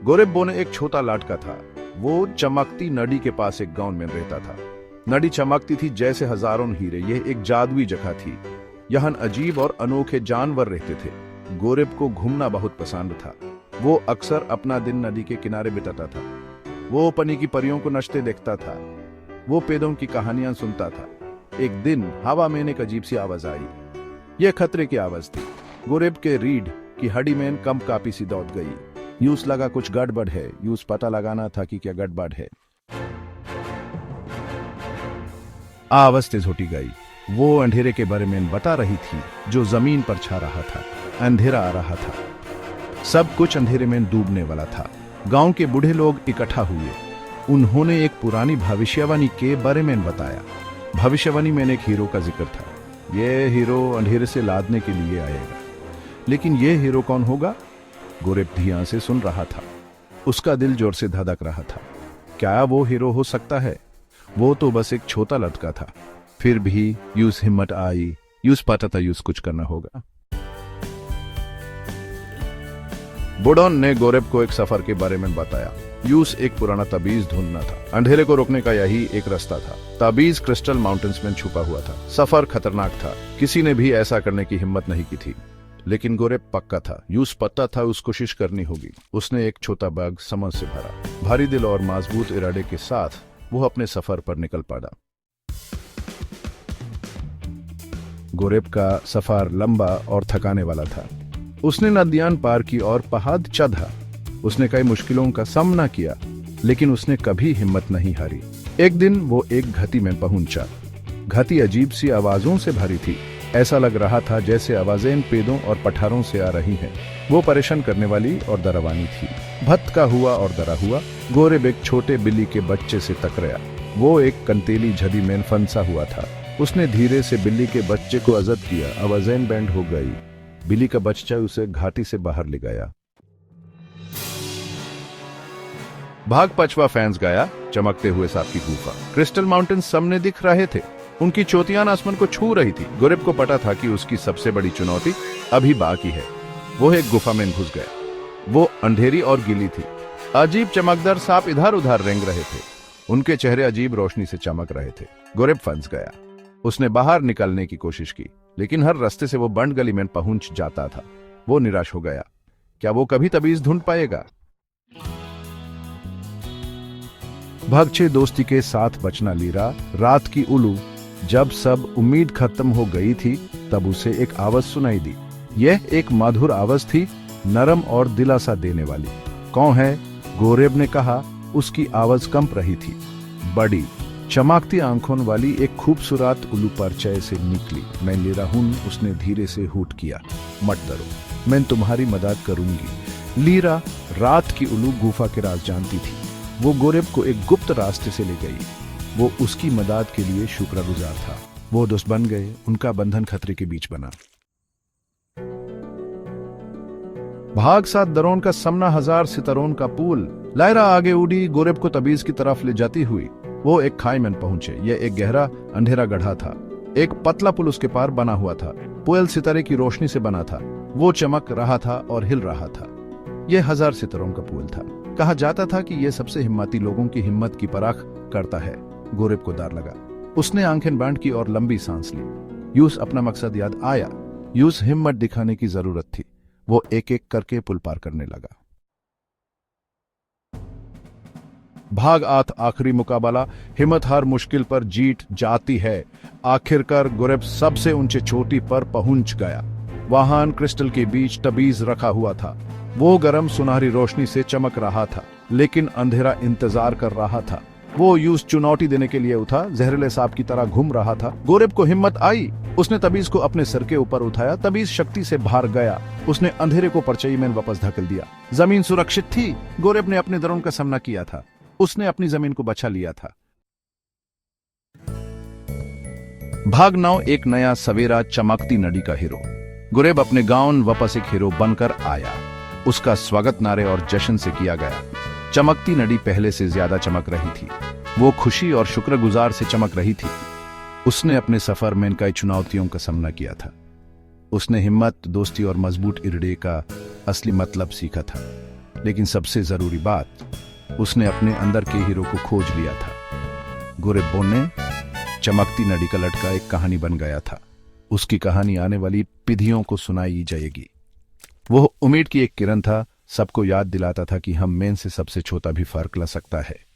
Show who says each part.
Speaker 1: गोरेब बोने एक छोटा लाटका था। वो चमकती नदी के पास एक गांव में रहता था। नदी चमकती थी जैसे हजारों हीरे। यह एक जादुई जगह थी। यहाँ अजीब और अनोखे जानवर रहते थे। गोरेब को घूमना बहुत पसंद था। वो अक्सर अपना दिन नदी के किनारे बिताता था। वो पानी की परियों को नचते देखता था। वो पेड़ों की कहानियां सुनता था। एक दिन हवा में एक अजीब सी आवाज आई। यह खतरे की आवाज थी। गोरेब के रीढ़ की हड्डी में कम कापी सी दौड़ गई। यूस लगा कुछ गड़बड़ है। यूस पता लगाना था कि क्या गड़बड़ है। आवाज तेज होती गई। वो अंधेरे के बारे में बता रही थी जो जमीन पर छा रहा था। अंधेरा आ रहा था। सब कुछ अंधेरे में डूबने वाला था। गांव के बूढ़े लोग इकट्ठा हुए। उन्होंने एक पुरानी भविष्यवाणी के बारे में बताया। भविष्यवाणी में एक हीरो का जिक्र था। यह हीरो अंधेरे से लादने के लिए आएगा। लेकिन यह हीरो कौन होगा? गोरेब ध्यान से सुन रहा था। उसका दिल जोर से धड़क रहा था। क्या वो हीरो हो सकता है? वो तो बस एक छोटा लड़का था। फिर भी यूस हिम्मत आई। यूस पता था यूस कुछ करना होगा। बुढ़ों ने गोरेब को एक सफर के बारे में बताया। यूस एक पुराना ताबीज ढूंढना था। अंधेरे को रोकने का यही एक रास्ता था। ताबीज क्रिस्टल माउंटेन्स में छुपा हुआ था। सफर खतरनाक था। किसी ने भी ऐसा करने की हिम्मत नहीं की थी। लेकिन गोरेब पक्का था। यूस पता था उस कोशिश करनी होगी। उसने एक छोटा बैग सामान से भरा। भारी दिल और मजबूत इरादे के साथ वो अपने सफर पर निकल पड़ा। गोरेब का सफर लंबा और थकाने वाला था। उसने नदियां पार की और पहाड़ चढ़ा। उसने कई मुश्किलों का सामना किया, लेकिन उसने कभी हिम्मत नहीं हारी। एक दिन वो एक घाटी में पहुंचा। घाटी अजीब सी आवाजों से भरी थी। ऐसा लग रहा था जैसे आवाजें पेड़ों और पठारों से आ रही हैं। वो परेशान करने वाली और डरावनी थी। भटका हुआ और डरा हुआ गोरेब एक छोटे बिल्ली के बच्चे से टकराया। वो एक कंतेली झड़ी में फंसा हुआ था। उसने धीरे से बिल्ली के बच्चे को आजाद किया। आवाजें बैंड हो गई। बिल्ली का बच्चा उसे घाटी से बाहर ले गया। भाग पछवा फैंस गया। चमकते हुए सांप की गुफा। क्रिस्टल माउंटेन सामने दिख रहे थे। उनकी चोटियां आसमान को छू रही थी। गोरेब को पता था कि उसकी सबसे बड़ी चुनौती अभी बाकी है। वो एक गुफा में घुस गया। वो अंधेरी और गीली थी। अजीब चमकदार सांप इधर उधर रेंग रहे थे। उनके चेहरे अजीब रोशनी से चमक रहे थे। गोरेब फंस गया। उसने बाहर निकलने की कोशिश की, लेकिन हर रास्ते से वो बंद गली में पहुंच जाता था। वो निराश हो गया। क्या वो कभी ताबीज ढूंढ पाएगा? भागचे दोस्ती के साथ बचना लीरा। रात की उलू। जब सब उम्मीद खत्म हो गई थी, तब उसे एक आवाज सुनाई दी। यह एक मधुर आवाज थी, नरम और दिलासा देने वाली। कौन है? गोरेब ने कहा। उसकी आवाज कंप रही थी। बड़ी चमकती आंखों वाली एक खूबसूरत उल्लू परिचय से निकली। मैं लीरा हूं। उसने धीरे से हूट किया। मत डरो, मैं तुम्हारी मदद करूंगी। लीरा रात की उल्लू गुफा के राज जानती थी। वो गोरेब को एक गुप्त रास्ते से ले गई। वो उसकी मदद के लिए शुक्रगुजार था। वो दोस्त बन गए। उनका बंधन खतरे के बीच बना। भाग सात दरों का सामना, हजार सितारों का पुल। लायरा आगे उड़ी, गोरेब को तबीज की तरफ ले जाती हुई। वो एक खाई में पहुंचे। यह एक गहरा अंधेरा गड्ढा था। एक पतला पुल उसके पार बना हुआ था। पुल सितारे की रोशनी से बना था। वो चमक रहा था और हिल रहा था। यह हजार सितारों का पुल था। कहा जाता था कि यह सबसे हिम्मती लोगों की हिम्मत की परख करता है। गोरेब को डर लगा। उसने आंखें बंद की और लंबी सांस ली। यूस अपना मकसद याद आया। यूस हिम्मत दिखाने की जरूरत थी। वो एक एक करके पुल पार करने लगा। भाग आठ आखिरी मुकाबला। हिम्मत हर मुश्किल पर जीत जाती है। आखिरकार गोरेब सबसे ऊंचे चोटी पर पहुंच गया। वहां क्रिस्टल के बीच तबीज रखा हुआ था। वो गर्म सुनहरी रोशनी से चमक रहा था, लेकिन अंधेरा इंतजार कर रहा था। वो यूस चुनौती देने के लिए उठा। जहरीले सांप की तरह घूम रहा था। गोरेब को हिम्मत आई। उसने तबीज को अपने सर के ऊपर उठाया। तबीज शक्ति से बाहर गया। उसने अंधेरे को परछाई में वापस धकेल दिया। जमीन सुरक्षित थी। गोरेब ने अपने डरों का सामना किया था। उसने अपनी जमीन को बचा लिया था। भाग 9 एक नया सवेरा, चमकती नदी का हीरो। गोरेब अपने गांव वापस एक हीरो बनकर आया। उसका स्वागत नारे और जश्न से किया गया। चमकती नदी पहले से ज्यादा चमक रही थी। वो खुशी और शुक्रगुजार से चमक रही थी। उसने अपने सफर में कई चुनौतियों का सामना किया था। उसने हिम्मत, दोस्ती और मजबूत इरादे का असली मतलब सीखा था। लेकिन सबसे जरूरी बात, उसने अपने अंदर के हीरो को खोज लिया था। गोरे बोने चमकती नदी का लटका एक कहानी बन गया था। उसकी कहानी आने वाली पीढ़ियों को सुनाई जाएगी। वो उम्मीद की एक किरण था, सबको याद दिलाता था कि हम में से सबसे छोटा भी फर्क ला सकता है।